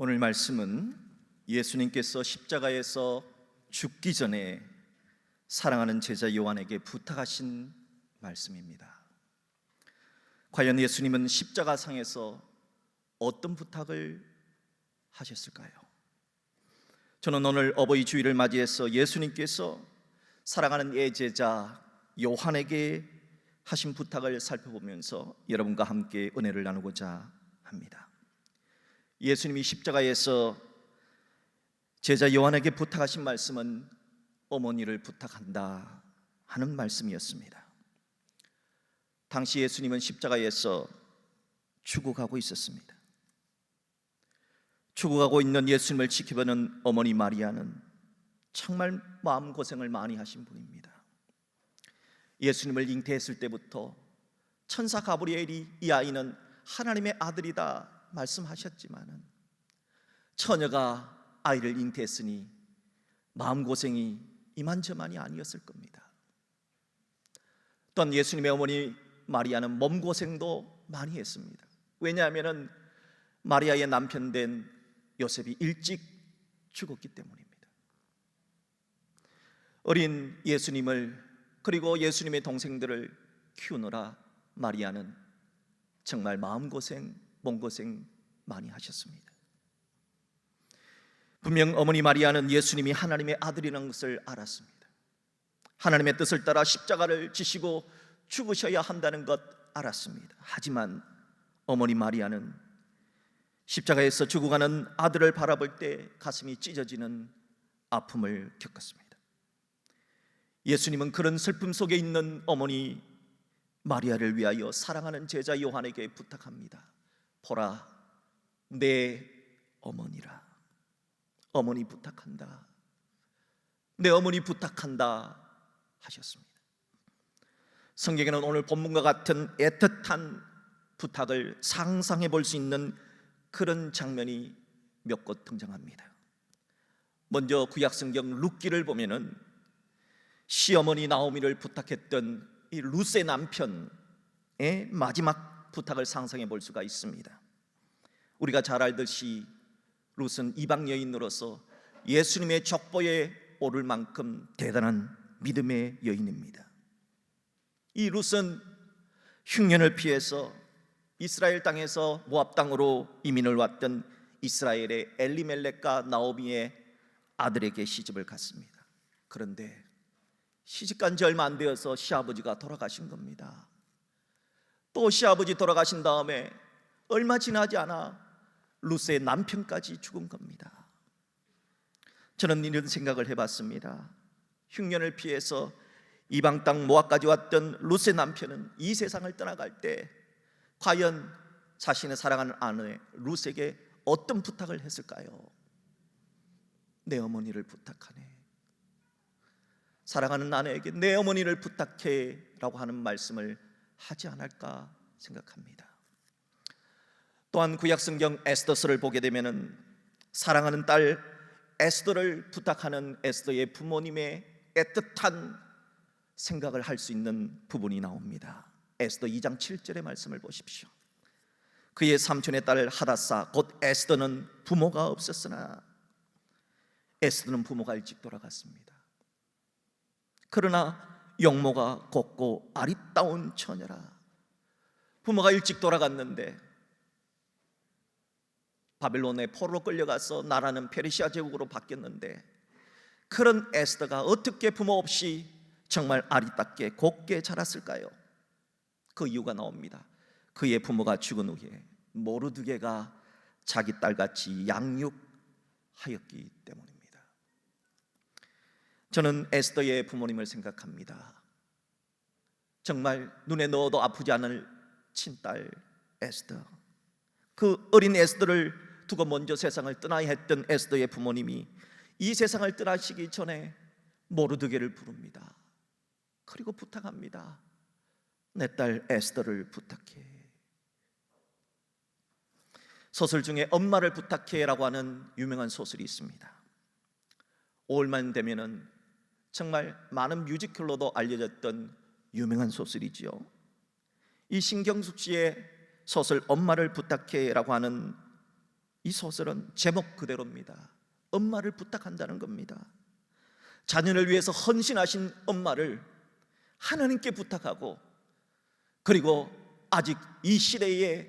오늘 말씀은 예수님께서 십자가에서 죽기 전에 사랑하는 제자 요한에게 부탁하신 말씀입니다. 과연 예수님은 십자가상에서 어떤 부탁을 하셨을까요? 저는 오늘 어버이 주일을 맞이해서 예수님께서 사랑하는 제자 요한에게 하신 부탁을 살펴보면서 여러분과 함께 은혜를 나누고자 합니다. 예수님이 십자가에서 제자 요한에게 부탁하신 말씀은 어머니를 부탁한다 하는 말씀이었습니다. 당시 예수님은 십자가에서 죽어가고 있었습니다. 죽어가고 있는 예수님을 지켜보는 어머니 마리아는 정말 마음고생을 많이 하신 분입니다. 예수님을 잉태했을 때부터 천사 가브리엘이 이 아이는 하나님의 아들이다 말씀하셨지만은 처녀가 아이를 잉태했으니 마음고생이 이만저만이 아니었을 겁니다. 또한 예수님의 어머니 마리아는 몸고생도 많이 했습니다. 왜냐하면 마리아의 남편 된 요셉이 일찍 죽었기 때문입니다. 어린 예수님을 그리고 예수님의 동생들을 키우느라 마리아는 정말 마음고생, 몸고생 많이 하셨습니다. 분명 어머니 마리아는 예수님이 하나님의 아들이라는 것을 알았습니다. 하나님의 뜻을 따라 십자가를 지시고 죽으셔야 한다는 것 알았습니다. 하지만 어머니 마리아는 십자가에서 죽어가는 아들을 바라볼 때 가슴이 찢어지는 아픔을 겪었습니다. 예수님은 그런 슬픔 속에 있는 어머니 마리아를 위하여 사랑하는 제자 요한에게 부탁합니다. 보라, 내 어머니라. 어머니 부탁한다. 내 어머니 부탁한다 하셨습니다. 성경에는 오늘 본문과 같은 애틋한 부탁을 상상해 볼 수 있는 그런 장면이 몇 곳 등장합니다. 먼저 구약성경 룻기를 보면은 시어머니 나오미를 부탁했던 이 룻의 남편의 마지막 부탁을 상상해 볼 수가 있습니다. 우리가 잘 알듯이 룻은 이방 여인으로서 예수님의 족보에 오를 만큼 대단한 믿음의 여인입니다. 이 룻은 흉년을 피해서 이스라엘 땅에서 모압 땅으로 이민을 왔던 이스라엘의 엘리멜렉과 나오미의 아들에게 시집을 갔습니다. 그런데 시집간 지 얼마 안 되어서 시아버지가 돌아가신 겁니다. 또 시아버지 돌아가신 다음에 얼마 지나지 않아 룻의 남편까지 죽은 겁니다. 저는 이런 생각을 해봤습니다. 흉년을 피해서 이방 땅 모압까지 왔던 룻의 남편은 이 세상을 떠나갈 때 과연 자신의 사랑하는 아내 룻에게 어떤 부탁을 했을까요? 내 어머니를 부탁하네. 사랑하는 아내에게 내 어머니를 부탁해 라고 하는 말씀을 하지 않을까 생각합니다. 또한 구약성경 에스더서를 보게 되면 사랑하는 딸 에스더를 부탁하는 에스더의 부모님의 애틋한 생각을 할 수 있는 부분이 나옵니다. 에스더 2장 7절의 말씀을 보십시오. 그의 삼촌의 딸 하닷사 곧 에스더는 부모가 없었으나 에스더는 부모가 일찍 돌아갔습니다. 그러나 용모가 곱고 아리따운 처녀라. 부모가 일찍 돌아갔는데 바벨론의 포로로 끌려가서 나라는 페르시아 제국으로 바뀌었는데 그런 에스더가 어떻게 부모 없이 정말 아리따게 곱게 자랐을까요? 그 이유가 나옵니다. 그의 부모가 죽은 후에 모르드게가 자기 딸같이 양육하였기 때문입니다. 저는 에스더의 부모님을 생각합니다. 정말 눈에 넣어도 아프지 않을 친딸 에스더, 그 어린 에스더를 두고 먼저 세상을 떠나야 했던 에스더의 부모님이 이 세상을 떠나시기 전에 모르드게를 부릅니다. 그리고 부탁합니다. 내 딸 에스더를 부탁해. 소설 중에 엄마를 부탁해라고 하는 유명한 소설이 있습니다. 5월만 되면은 정말 많은 뮤지컬로도 알려졌던 유명한 소설이지요. 이 신경숙 씨의 소설 엄마를 부탁해라고 하는 이 소설은 제목 그대로입니다. 엄마를 부탁한다는 겁니다. 자녀를 위해서 헌신하신 엄마를 하나님께 부탁하고, 그리고 아직 이 시대에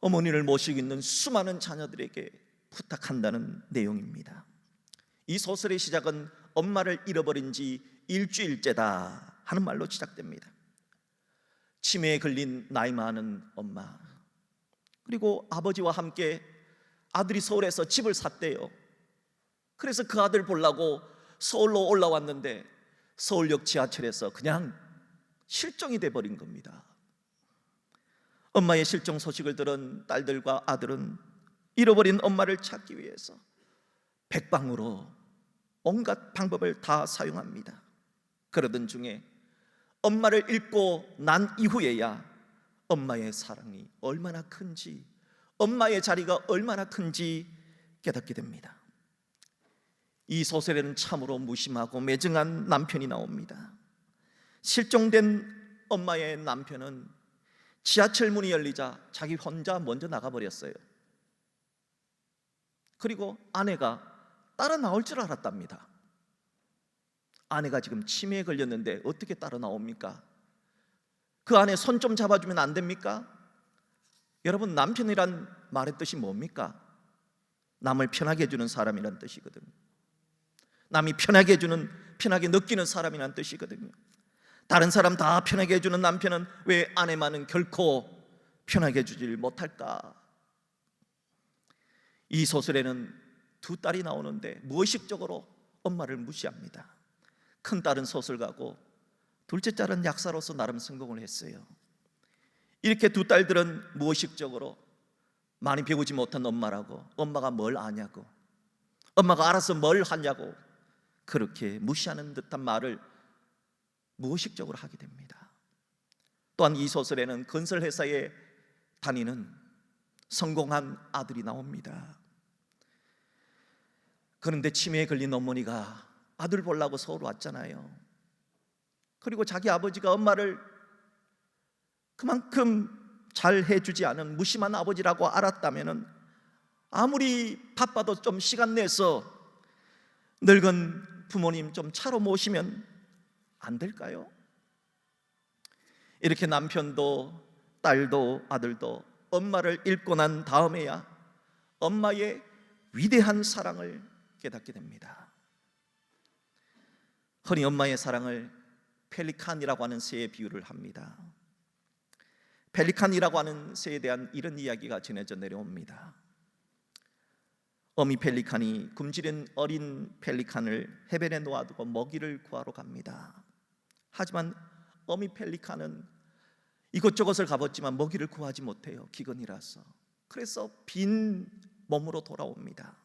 어머니를 모시고 있는 수많은 자녀들에게 부탁한다는 내용입니다. 이 소설의 시작은 엄마를 잃어버린 지 일주일째다 하는 말로 시작됩니다. 치매에 걸린 나이 많은 엄마, 그리고 아버지와 함께 아들이 서울에서 집을 샀대요. 그래서 그 아들 보려고 서울로 올라왔는데 서울역 지하철에서 그냥 실종이 돼버린 겁니다. 엄마의 실종 소식을 들은 딸들과 아들은 잃어버린 엄마를 찾기 위해서 백방으로 온갖 방법을 다 사용합니다. 그러던 중에 엄마를 잃고 난 이후에야 엄마의 사랑이 얼마나 큰지, 엄마의 자리가 얼마나 큰지 깨닫게 됩니다. 이 소설에는 참으로 무심하고 매정한 남편이 나옵니다. 실종된 엄마의 남편은 지하철 문이 열리자 자기 혼자 먼저 나가버렸어요. 그리고 아내가 따라 나올 줄 알았답니다. 아내가 지금 치매에 걸렸는데 어떻게 따라 나옵니까? 그 아내 손 좀 잡아주면 안 됩니까? 여러분, 남편이란 말의 뜻이 뭡니까? 남을 편하게 해주는 사람이란 뜻이거든요. 남이 편하게 해주는, 편하게 느끼는 사람이란 뜻이거든요. 다른 사람 다 편하게 해주는 남편은 왜 아내만은 결코 편하게 해주질 못할까? 이 소설에는 두 딸이 나오는데 무의식적으로 엄마를 무시합니다. 큰 딸은 소설가고 둘째 딸은 약사로서 나름 성공을 했어요. 이렇게 두 딸들은 무의식적으로 많이 배우지 못한 엄마라고, 엄마가 뭘 아냐고, 엄마가 알아서 뭘 하냐고, 그렇게 무시하는 듯한 말을 무의식적으로 하게 됩니다. 또한 이 소설에는 건설회사에 다니는 성공한 아들이 나옵니다. 그런데 치매에 걸린 어머니가 아들 보려고 서울 왔잖아요. 그리고 자기 아버지가 엄마를 그만큼 잘 해주지 않은 무심한 아버지라고 알았다면 아무리 바빠도 좀 시간 내서 늙은 부모님 좀 차로 모시면 안 될까요? 이렇게 남편도 딸도 아들도 엄마를 잃고 난 다음에야 엄마의 위대한 사랑을 깨닫게 됩니다. 흔히 엄마의 사랑을 펠리칸이라고 하는 새에 비유를 합니다. 펠리칸이라고 하는 새에 대한 이런 이야기가 전해져 내려옵니다. 어미 펠리칸이 굶주린 어린 펠리칸을 해변에 놓아두고 먹이를 구하러 갑니다. 하지만 어미 펠리칸은 이곳저곳을 가봤지만 먹이를 구하지 못해요. 기근이라서. 그래서 빈 몸으로 돌아옵니다.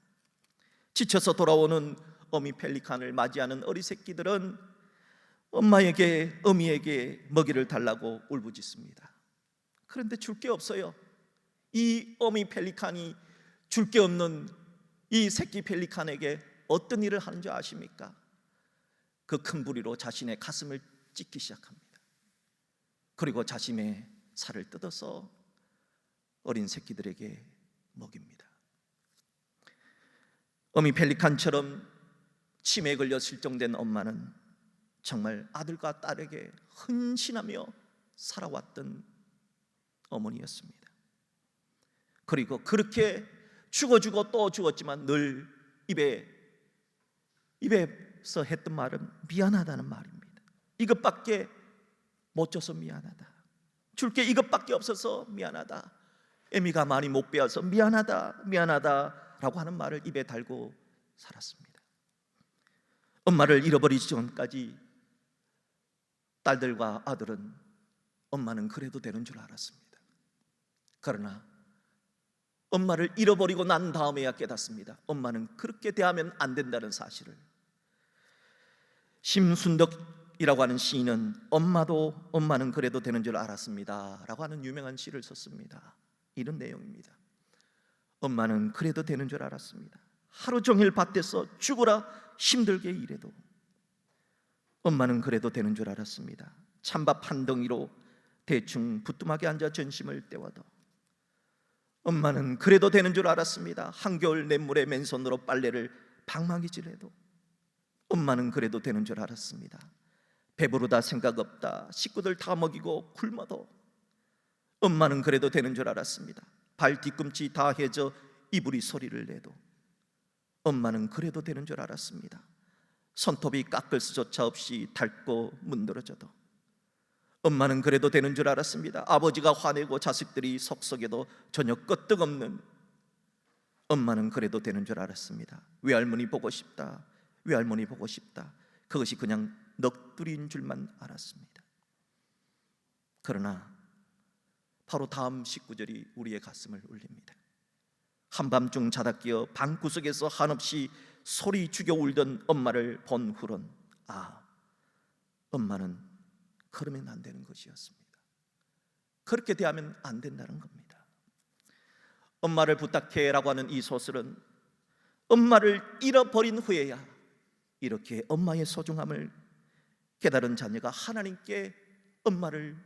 지쳐서 돌아오는 어미 펠리칸을 맞이하는 어리 새끼들은 엄마에게, 어미에게 먹이를 달라고 울부짖습니다. 그런데 줄 게 없어요. 이 어미 펠리칸이 줄 게 없는 이 새끼 펠리칸에게 어떤 일을 하는 줄 아십니까? 그 큰 부리로 자신의 가슴을 찢기 시작합니다. 그리고 자신의 살을 뜯어서 어린 새끼들에게 먹입니다. 어미 펠리칸처럼 치매에 걸려 실종된 엄마는 정말 아들과 딸에게 헌신하며 살아왔던 어머니였습니다. 그리고 그렇게 죽어주고 또 죽었지만 늘 입에서 했던 말은 미안하다는 말입니다. 이것밖에 못 줘서 미안하다. 줄 게 이것밖에 없어서 미안하다. 애미가 많이 못 배워서 미안하다, 미안하다라고 하는 말을 입에 달고 살았습니다. 엄마를 잃어버리기 전까지 딸들과 아들은 엄마는 그래도 되는 줄 알았습니다. 그러나 엄마를 잃어버리고 난 다음에야 깨닫습니다. 엄마는 그렇게 대하면 안 된다는 사실을. 심순덕이라고 하는 시인은 엄마는 그래도 되는 줄 알았습니다 라고 하는 유명한 시를 썼습니다. 이런 내용입니다. 엄마는 그래도 되는 줄 알았습니다. 하루 종일 밭에서 죽으라 힘들게 일해도 엄마는 그래도 되는 줄 알았습니다. 찬밥 한 덩이로 대충 부뚜막에 앉아 전심을 때워도 엄마는 그래도 되는 줄 알았습니다. 한겨울 냇물에 맨손으로 빨래를 방망이질해도 엄마는 그래도 되는 줄 알았습니다. 배부르다 생각 없다 식구들 다 먹이고 굶어도 엄마는 그래도 되는 줄 알았습니다. 발 뒤꿈치 다 해져 이불이 소리를 내도 엄마는 그래도 되는 줄 알았습니다. 손톱이 깎을 수조차 없이 닳고 문드러져도 엄마는 그래도 되는 줄 알았습니다. 아버지가 화내고 자식들이 속썩여도 전혀 끄떡없는 엄마는 그래도 되는 줄 알았습니다. 외할머니 보고 싶다, 외할머니 보고 싶다, 그것이 그냥 넋두리인 줄만 알았습니다. 그러나 바로 다음 19절이 우리의 가슴을 울립니다. 한밤중 자다 깨어 방구석에서 한없이 소리 죽여 울던 엄마를 본 후론 엄마는 그러면 안 되는 것이었습니다. 그렇게 대하면 안 된다는 겁니다. 엄마를 부탁해라고 하는 이 소설은 엄마를 잃어버린 후에야 이렇게 엄마의 소중함을 깨달은 자녀가 하나님께 엄마를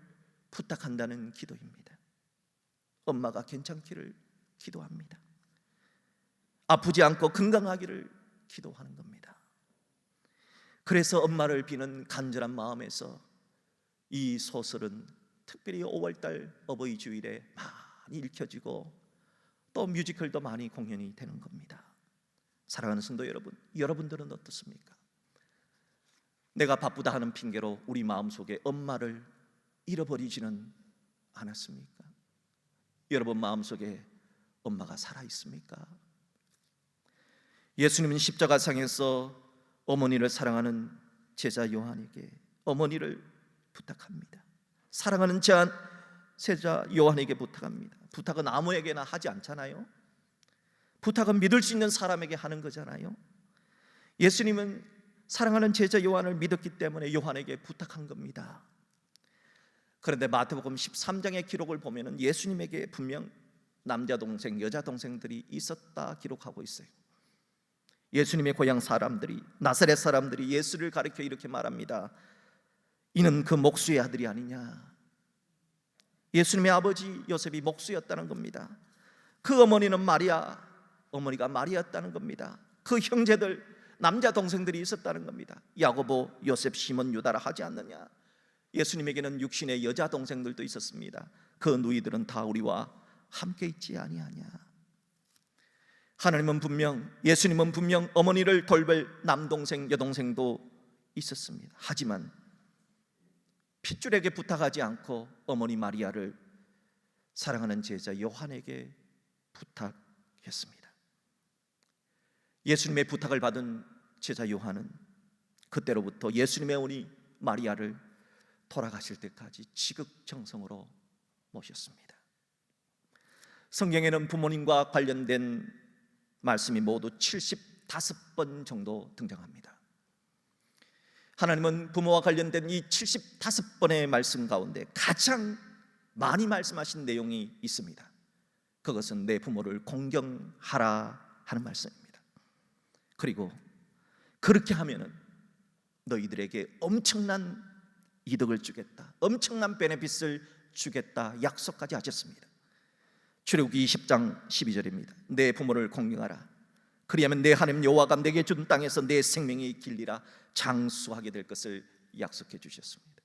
부탁한다는 기도입니다. 엄마가 괜찮기를 기도합니다. 아프지 않고 건강하기를 기도하는 겁니다. 그래서 엄마를 비는 간절한 마음에서 이 소설은 특별히 5월달 어버이 주일에 많이 읽혀지고 또 뮤지컬도 많이 공연이 되는 겁니다. 사랑하는 성도 여러분, 여러분들은 어떻습니까? 내가 바쁘다 하는 핑계로 우리 마음속에 엄마를 잃어버리지는 않았습니까? 여러분 마음속에 엄마가 살아있습니까? 예수님은 십자가상에서 어머니를 사랑하는 제자 요한에게 어머니를 부탁합니다. 사랑하는 제자 요한에게 부탁합니다. 부탁은 아무에게나 하지 않잖아요. 부탁은 믿을 수 있는 사람에게 하는 거잖아요. 예수님은 사랑하는 제자 요한을 믿었기 때문에 요한에게 부탁한 겁니다. 그런데 마태복음 13장의 기록을 보면 예수님에게 분명 남자 동생, 여자 동생들이 있었다 기록하고 있어요. 예수님의 고향 사람들이, 나사렛 사람들이 예수를 가리켜 이렇게 말합니다. 이는 그 목수의 아들이 아니냐. 예수님의 아버지 요셉이 목수였다는 겁니다. 그 어머니는 마리아, 어머니가 마리아였다는 겁니다. 그 형제들, 남자 동생들이 있었다는 겁니다. 야고보, 요셉, 시몬, 유다라 하지 않느냐. 예수님에게는 육신의 여자 동생들도 있었습니다. 그 누이들은 다 우리와 함께 있지 아니하냐. 예수님은 분명 어머니를 돌볼 남동생, 여동생도 있었습니다. 하지만 핏줄에게 부탁하지 않고 어머니 마리아를 사랑하는 제자 요한에게 부탁했습니다. 예수님의 부탁을 받은 제자 요한은 그때로부터 예수님의 어머니 마리아를 돌아가실 때까지 지극정성으로 모셨습니다. 성경에는 부모님과 관련된 말씀이 모두 75번 정도 등장합니다. 하나님은 부모와 관련된 이 75번의 말씀 가운데 가장 많이 말씀하신 내용이 있습니다. 그것은 내 부모를 공경하라 하는 말씀입니다. 그리고 그렇게 하면은 너희들에게 엄청난 이득을 주겠다, 엄청난 베네핏을 주겠다 약속까지 하셨습니다. 출애굽기 20장 12절입니다. 내 부모를 공경하라. 그리하면 내 하나님 여호와가 내게 준 땅에서 내 생명이 길리라 장수하게 될 것을 약속해 주셨습니다.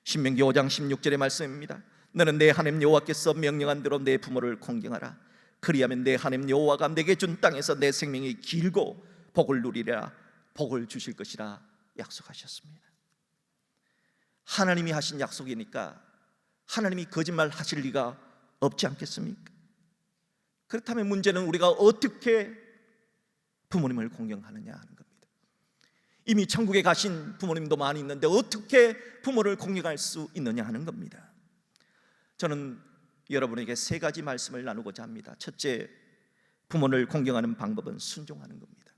신명기 5장 16절의 말씀입니다. 너는 내 하나님 여호와께서 명령한 대로 내 부모를 공경하라. 그리하면 내 하나님 여호와가 내게 준 땅에서 내 생명이 길고 복을 누리라 복을 주실 것이라 약속하셨습니다. 하나님이 하신 약속이니까 하나님이 거짓말 하실 리가 없지 않겠습니까? 그렇다면 문제는 우리가 어떻게 부모님을 공경하느냐 하는 겁니다. 이미 천국에 가신 부모님도 많이 있는데 어떻게 부모를 공경할 수 있느냐 하는 겁니다. 저는 여러분에게 3가지 말씀을 나누고자 합니다. 첫째, 부모를 공경하는 방법은 순종하는 겁니다.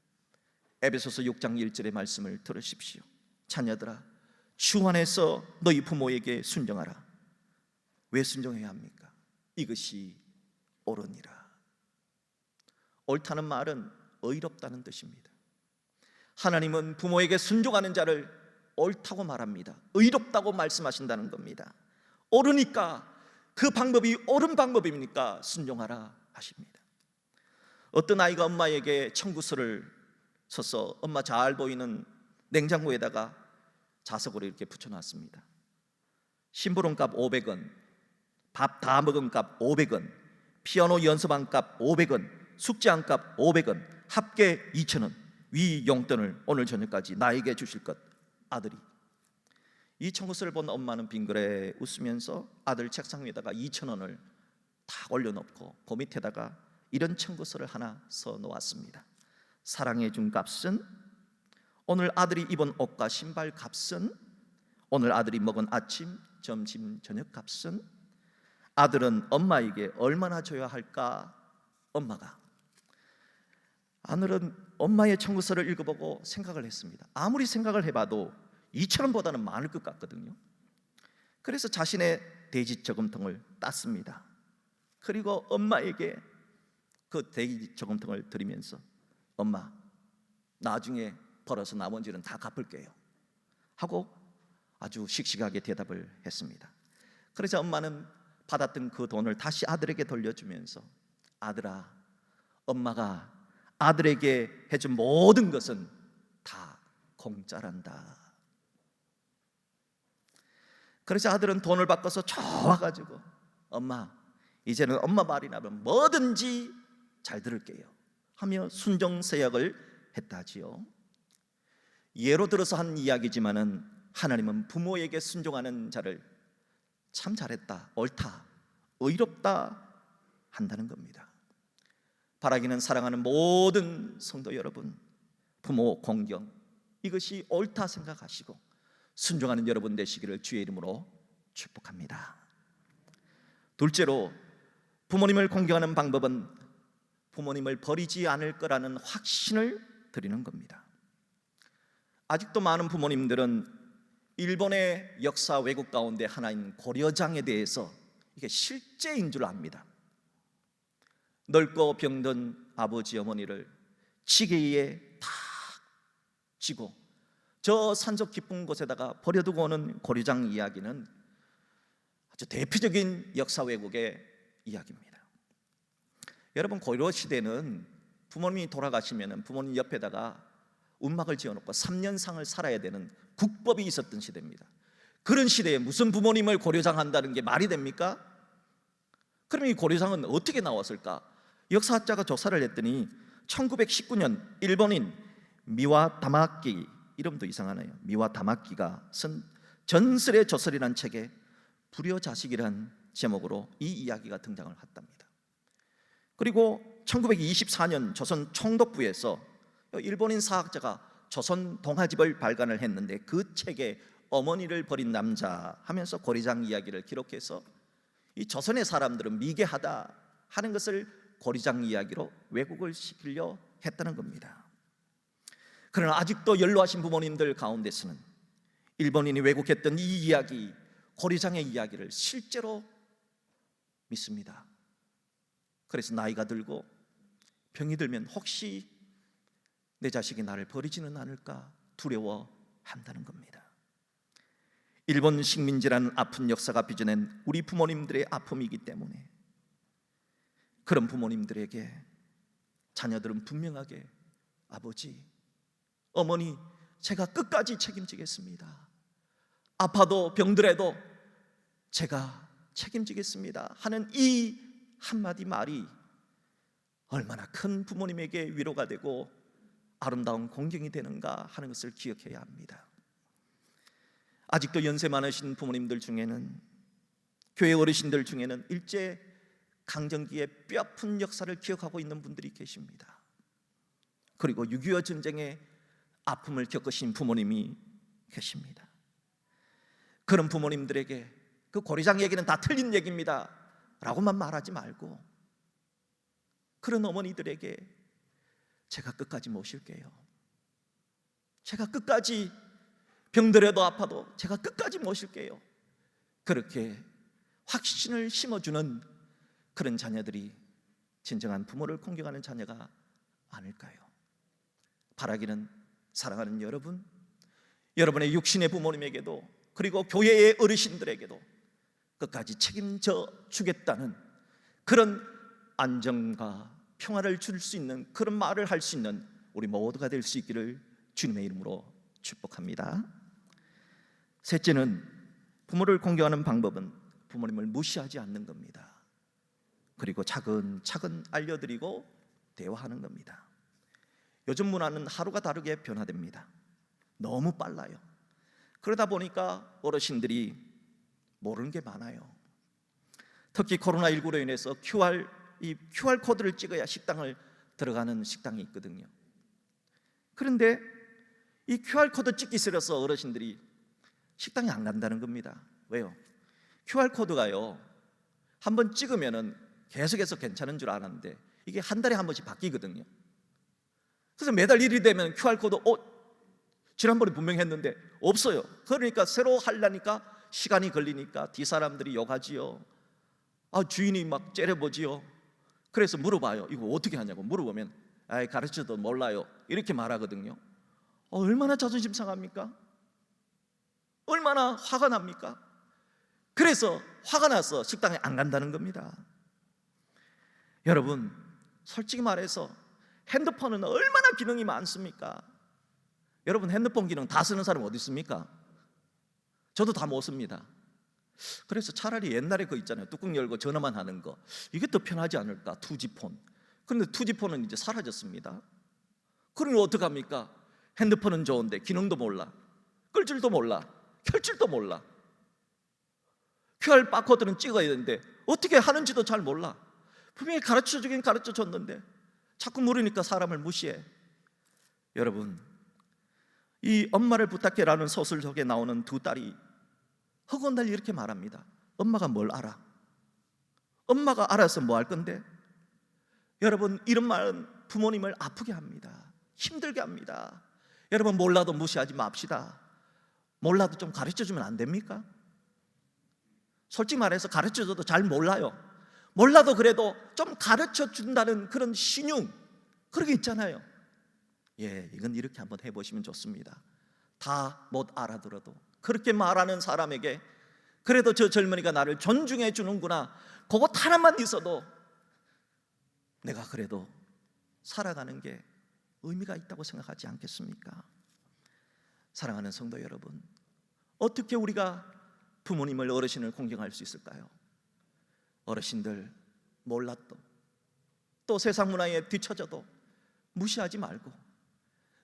에베소서 6장 1절의 말씀을 들으십시오. 자녀들아, 주 안에서 너희 부모에게 순종하라. 왜 순종해야 합니까? 이것이 옳으니라. 옳다는 말은 의롭다는 뜻입니다. 하나님은 부모에게 순종하는 자를 옳다고 말합니다. 의롭다고 말씀하신다는 겁니다. 옳으니까 그 방법이 옳은 방법입니까? 순종하라 하십니다. 어떤 아이가 엄마에게 청구서를 써서 엄마 잘 보이는 냉장고에다가 자석으로 이렇게 붙여놨습니다. 심부름값 500원, 밥 다 먹은 값 500원, 피아노 연습한 값 500원, 숙제한 값 500원, 합계 2,000원, 위 용돈을 오늘 저녁까지 나에게 주실 것, 아들이. 이 청구서를 본 엄마는 빙그레 웃으면서 아들 책상 위에다가 2,000원을 다 올려놓고 그 밑에다가 이런 청구서를 하나 써 놓았습니다. 사랑해 준 값은, 오늘 아들이 입은 옷과 신발 값은, 오늘 아들이 먹은 아침, 점심, 저녁 값은, 아들은 엄마에게 얼마나 줘야 할까? 엄마가. 아들은 엄마의 청구서를 읽어보고 생각을 했습니다. 아무리 생각을 해봐도 2,000원보다는 많을 것 같거든요. 그래서 자신의 돼지 저금통을 땄습니다. 그리고 엄마에게 그 돼지 저금통을 드리면서 엄마, 나중에 벌어서 나머지는 다 갚을게요 하고 아주 씩씩하게 대답을 했습니다. 그래서 엄마는 받았던 그 돈을 다시 아들에게 돌려주면서 아들아, 엄마가 아들에게 해준 모든 것은 다 공짜란다. 그래서 아들은 돈을 바꿔서 좋아가지고 엄마, 이제는 엄마 말이 나면 뭐든지 잘 들을게요 하며 순종서약을 했다지요. 예로 들어서 한 이야기지만은 하나님은 부모에게 순종하는 자를 참 잘했다, 옳다, 의롭다 한다는 겁니다. 바라기는 사랑하는 모든 성도 여러분, 부모 공경, 이것이 옳다 생각하시고 순종하는 여러분 되시기를 주의 이름으로 축복합니다. 둘째로, 부모님을 공경하는 방법은 부모님을 버리지 않을 거라는 확신을 드리는 겁니다. 아직도 많은 부모님들은 일본의 역사 왜곡 가운데 하나인 고려장에 대해서 이게 실제인 줄 압니다. 늙고 병든 아버지 어머니를 지게에 탁 쥐고 저 산속 깊은 곳에다가 버려두고 오는 고려장 이야기는 아주 대표적인 역사 왜곡의 이야기입니다. 여러분, 고려 시대는 부모님이 돌아가시면 부모님 옆에다가 움막을 지어놓고 3년상을 살아야 되는 국법이 있었던 시대입니다. 그런 시대에 무슨 부모님을 고려장 한다는 게 말이 됩니까? 그럼 이 고려장은 어떻게 나왔을까? 역사학자가 조사를 했더니 1919년 일본인 미와 다마키, 이름도 이상하네요. 미와 다마키가 쓴 전설의 조설이라는 책에 불효자식이라는 제목으로 이 이야기가 등장을 했답니다. 그리고 1924년 조선 총독부에서 일본인 사학자가 조선 동화집을 발간을 했는데 그 책에 어머니를 버린 남자 하면서 고려장 이야기를 기록해서 이 조선의 사람들은 미개하다 하는 것을 고려장 이야기로 왜곡을 시키려 했다는 겁니다. 그러나 아직도 연로하신 부모님들 가운데서는 일본인이 왜곡했던 이 이야기, 고려장의 이야기를 실제로 믿습니다. 그래서 나이가 들고 병이 들면 혹시 내 자식이 나를 버리지는 않을까 두려워한다는 겁니다. 일본 식민지라는 아픈 역사가 빚어낸 우리 부모님들의 아픔이기 때문에 그런 부모님들에게 자녀들은 분명하게 아버지, 어머니, 제가 끝까지 책임지겠습니다. 아파도 병들어도 제가 책임지겠습니다 하는 이 한마디 말이 얼마나 큰 부모님에게 위로가 되고 아름다운 공경이 되는가 하는 것을 기억해야 합니다. 아직도 연세 많으신 부모님들 중에는, 교회 어르신들 중에는 일제 강점기의 뼈아픈 역사를 기억하고 있는 분들이 계십니다. 그리고 6.25 전쟁의 아픔을 겪으신 부모님이 계십니다. 그런 부모님들에게 그 고려장 얘기는 다 틀린 얘기입니다 라고만 말하지 말고 그런 어머니들에게 제가 끝까지 모실게요, 제가 끝까지 병들어도 아파도 제가 끝까지 모실게요, 그렇게 확신을 심어주는 그런 자녀들이 진정한 부모를 공경하는 자녀가 아닐까요? 바라기는 사랑하는 여러분, 여러분의 육신의 부모님에게도 그리고 교회의 어르신들에게도 끝까지 책임져 주겠다는 그런 안정과 평화를 줄 수 있는 그런 말을 할 수 있는 우리 모두가 될 수 있기를 주님의 이름으로 축복합니다. 셋째는, 부모를 공경하는 방법은 부모님을 무시하지 않는 겁니다. 그리고 차근차근 알려드리고 대화하는 겁니다. 요즘 문화는 하루가 다르게 변화됩니다. 너무 빨라요. 그러다 보니까 어르신들이 모르는 게 많아요. 특히 코로나19로 인해서 QR 코드를 찍어야 식당을 들어가는 식당이 있거든요. 그런데 이 QR 코드 찍기 싫어서 어르신들이 식당에 안 간다는 겁니다. 왜요? QR 코드가요, 한번 찍으면은 계속해서 괜찮은 줄 알았는데 이게 한 달에 한 번씩 바뀌거든요. 그래서 매달 일이 되면 QR 코드 지난번에 분명히 했는데 없어요. 그러니까 새로 하려니까 시간이 걸리니까 뒷사람들이 욕하지요. 주인이 막 째려보지요. 그래서 물어봐요. 이거 어떻게 하냐고 물어보면 가르쳐도 몰라요, 이렇게 말하거든요. 얼마나 자존심 상합니까? 얼마나 화가 납니까? 그래서 화가 나서 식당에 안 간다는 겁니다. 여러분, 솔직히 말해서 핸드폰은 얼마나 기능이 많습니까? 여러분, 핸드폰 기능 다 쓰는 사람 어디 있습니까? 저도 다 못 씁니다. 그래서 차라리 옛날에 그거 있잖아요, 뚜껑 열고 전화만 하는 거, 이게 더 편하지 않을까? 투지폰. 그런데 투지폰은 이제 사라졌습니다. 그러니 어떡합니까? 핸드폰은 좋은데 기능도 몰라, 끌 줄도 몰라, 켤 줄도 몰라. QR 바코드는 찍어야 되는데 어떻게 하는지도 잘 몰라. 분명히 가르쳐주긴 가르쳐줬는데 자꾸 물으니까 사람을 무시해. 여러분, 이 엄마를 부탁해라는 소설 속에 나오는 두 딸이 허건달 이렇게 말합니다. 엄마가 뭘 알아? 엄마가 알아서 뭐 할 건데? 여러분, 이런 말은 부모님을 아프게 합니다. 힘들게 합니다. 여러분, 몰라도 무시하지 맙시다. 몰라도 좀 가르쳐주면 안 됩니까? 솔직히 말해서 가르쳐줘도 잘 몰라요. 몰라도 그래도 좀 가르쳐준다는 그런 신용, 그런 게 있잖아요. 이건 이렇게 한번 해보시면 좋습니다. 다 못 알아들어도 그렇게 말하는 사람에게 그래도 저 젊은이가 나를 존중해 주는구나, 그것 하나만 있어도 내가 그래도 살아가는 게 의미가 있다고 생각하지 않겠습니까? 사랑하는 성도 여러분, 어떻게 우리가 부모님을, 어르신을 공경할 수 있을까요? 어르신들 몰랐도, 또 세상 문화에 뒤처져도 무시하지 말고,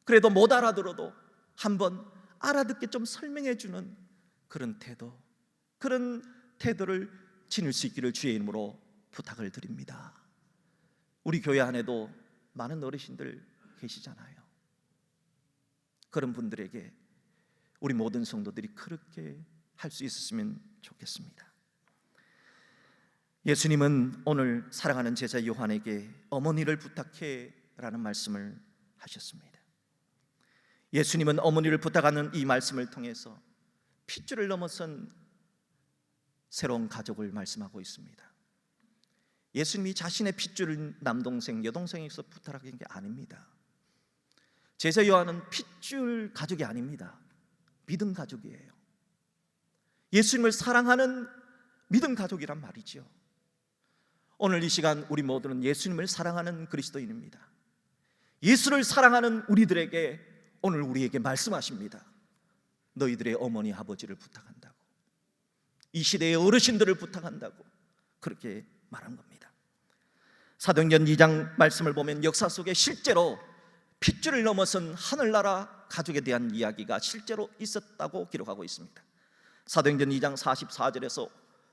그래도 못 알아들어도 한번 알아듣게 좀 설명해 주는 그런 태도를 지닐 수 있기를 주의 이름으로 부탁을 드립니다. 우리 교회 안에도 많은 어르신들 계시잖아요. 그런 분들에게 우리 모든 성도들이 그렇게 할 수 있었으면 좋겠습니다. 예수님은 오늘 사랑하는 제자 요한에게 어머니를 부탁해 라는 말씀을 하셨습니다. 예수님은 어머니를 부탁하는 이 말씀을 통해서 핏줄을 넘어선 새로운 가족을 말씀하고 있습니다. 예수님이 자신의 핏줄 남동생, 여동생에서 부탁하는 게 아닙니다. 제자 요한은 핏줄 가족이 아닙니다. 믿음 가족이에요. 예수님을 사랑하는 믿음 가족이란 말이죠. 오늘 이 시간 우리 모두는 예수님을 사랑하는 그리스도인입니다. 예수를 사랑하는 우리들에게 오늘 우리에게 말씀하십니다. 너희들의 어머니 아버지를 부탁한다고, 이 시대의 어르신들을 부탁한다고 그렇게 말한 겁니다. 사도행전 2장 말씀을 보면 역사 속에 실제로 핏줄을 넘어선 하늘나라 가족에 대한 이야기가 실제로 있었다고 기록하고 있습니다. 사도행전 2장 44절에서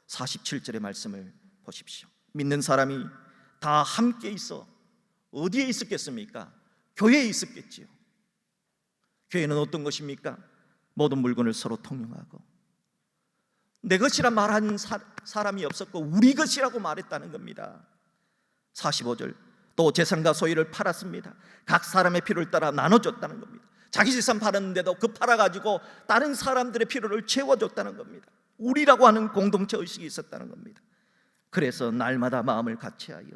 47절의 말씀을 보십시오. 믿는 사람이 다 함께 있어 어디에 있었겠습니까? 교회에 있었겠지요. 교회는 어떤 것입니까? 모든 물건을 서로 통용하고, 내 것이라 말한 사람이 없었고 우리 것이라고 말했다는 겁니다. 45절, 또 재산과 소유를 팔았습니다. 각 사람의 필요를 따라 나눠줬다는 겁니다. 자기 재산 팔았는데도 그 팔아가지고 다른 사람들의 필요를 채워줬다는 겁니다. 우리라고 하는 공동체 의식이 있었다는 겁니다. 그래서 날마다 마음을 같이하여,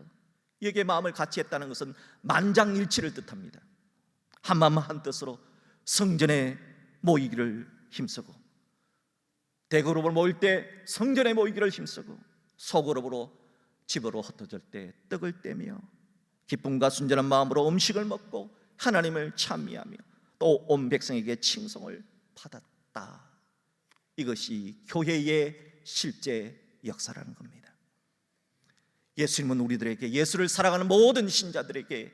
여기에 마음을 같이했다는 것은 만장일치를 뜻합니다. 한마음 한뜻으로 성전에 모이기를 힘쓰고, 대그룹을 모일 때 성전에 모이기를 힘쓰고 소그룹으로 집으로 흩어질 때 떡을 떼며 기쁨과 순전한 마음으로 음식을 먹고 하나님을 찬미하며 또 온 백성에게 칭송을 받았다. 이것이 교회의 실제 역사라는 겁니다. 예수님은 우리들에게, 예수를 사랑하는 모든 신자들에게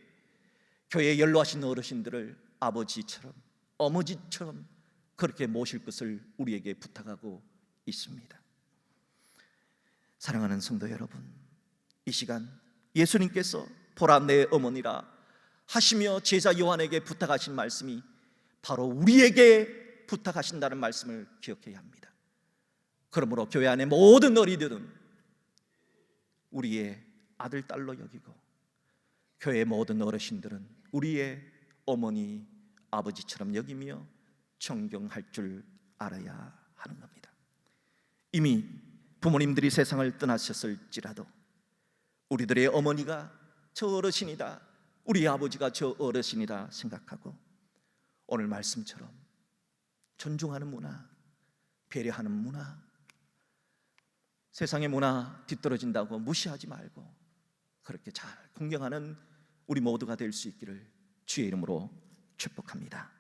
교회에 연로하신 어르신들을 아버지처럼 어머니처럼 그렇게 모실 것을 우리에게 부탁하고 있습니다. 사랑하는 성도 여러분, 이 시간 예수님께서 보라 내 어머니라 하시며 제자 요한에게 부탁하신 말씀이 바로 우리에게 부탁하신다는 말씀을 기억해야 합니다. 그러므로 교회 안의 모든 어린이들은 우리의 아들, 딸로 여기고 교회의 모든 어르신들은 우리의 어머니, 아버지처럼 여기며 존경할 줄 알아야 하는 겁니다. 이미 부모님들이 세상을 떠나셨을지라도 우리들의 어머니가 저 어르신이다, 우리 아버지가 저 어르신이다 생각하고 오늘 말씀처럼 존중하는 문화, 배려하는 문화, 세상의 문화 뒤떨어진다고 무시하지 말고 그렇게 잘 공경하는 우리 모두가 될 수 있기를 주의 이름으로 축복합니다.